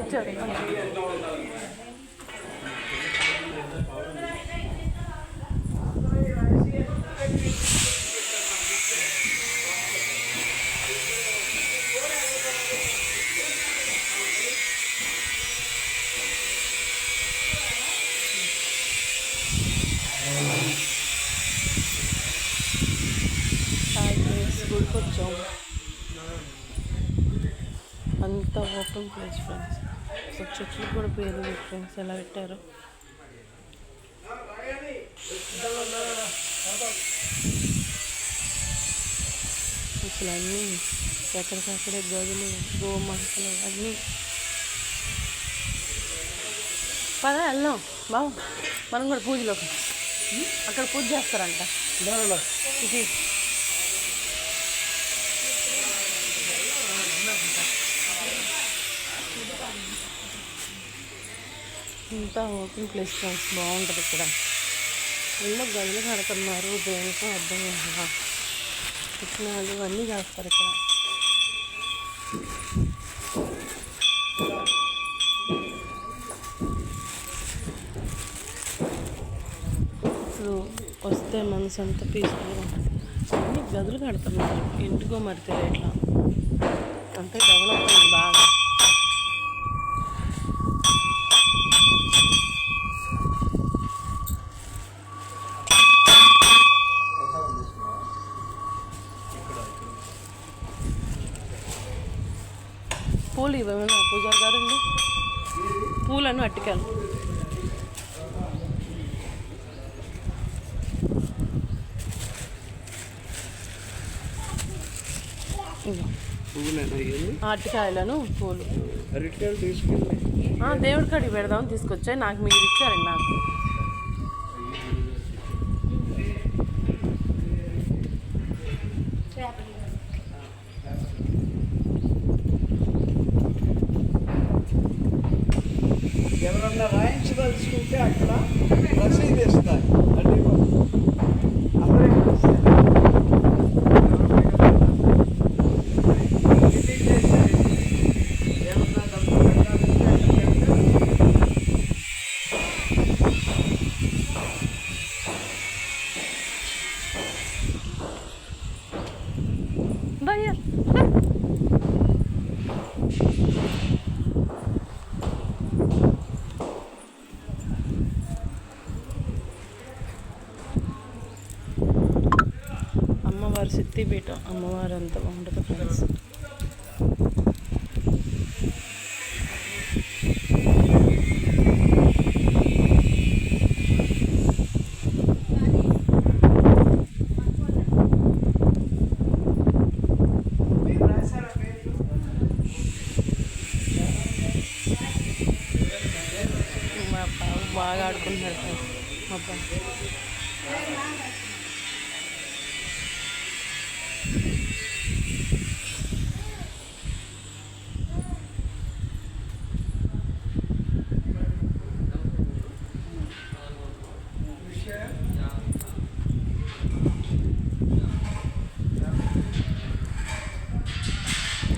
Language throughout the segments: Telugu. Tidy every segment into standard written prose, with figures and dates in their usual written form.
ఇచ్చారు. గుడికి వచ్చాము. అంతా ఓపెన్ ప్లేస్ ఫ్రెండ్స్. సో చెట్లు కూడా పేరు ఫ్రెండ్స్ ఎలా పెట్టారు. అసలు అన్నీ ఎక్కడికక్కడే గదులు, గోమాతలు అన్నీ. పదా వెళ్దాం బాబు, మనం కూడా పూజలోకి. అక్కడ పూజ చేస్తారంట. ఇది ఇంత ఓపెన్ ప్లేస్ ఫ్రెండ్స్, బాగుంటుంది ఇక్కడ. ఎన్నో గదులు కడుతున్నారు, దేనికో అర్థం కాదు. విత్తనాలు అన్నీ చేస్తారు ఇక్కడ. ఇప్పుడు వస్తే మనసు అంతా పీస్ఫుల్గా ఉంటుంది. అన్ని గదులు కడుతున్నారు, ఇంటికో మరి తెలియట్లా. అంతే డెవలప్ అయింది బాగా. పూలు ఇవేమైనా పూజారి గారండి, పూలను అట్టికాయలు. అట్టికాయలను పూలు దేవుడి కాడికి పెడదామని తీసుకొచ్చాయి. నాకు మీరు ఇచ్చారండి. నాకు ఎవరన్నా రాయించదలుచుకుంటే అక్కడ రసీదు ఇస్తారు. అంటే అమ్మవారు సిద్ధిపీఠం. అమ్మవారు అంత బాగుంటుంది ఫ్రెండ్స్. మా బాబు బాగా ఆడుకుంటున్నారు ఫ్రెండ్స్. మా బాబు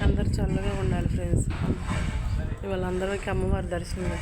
అందరు చల్లగా ఉండాలి ఫ్రెండ్స్. ఇవాళ అందరికీ అమ్మవారి దర్శనం.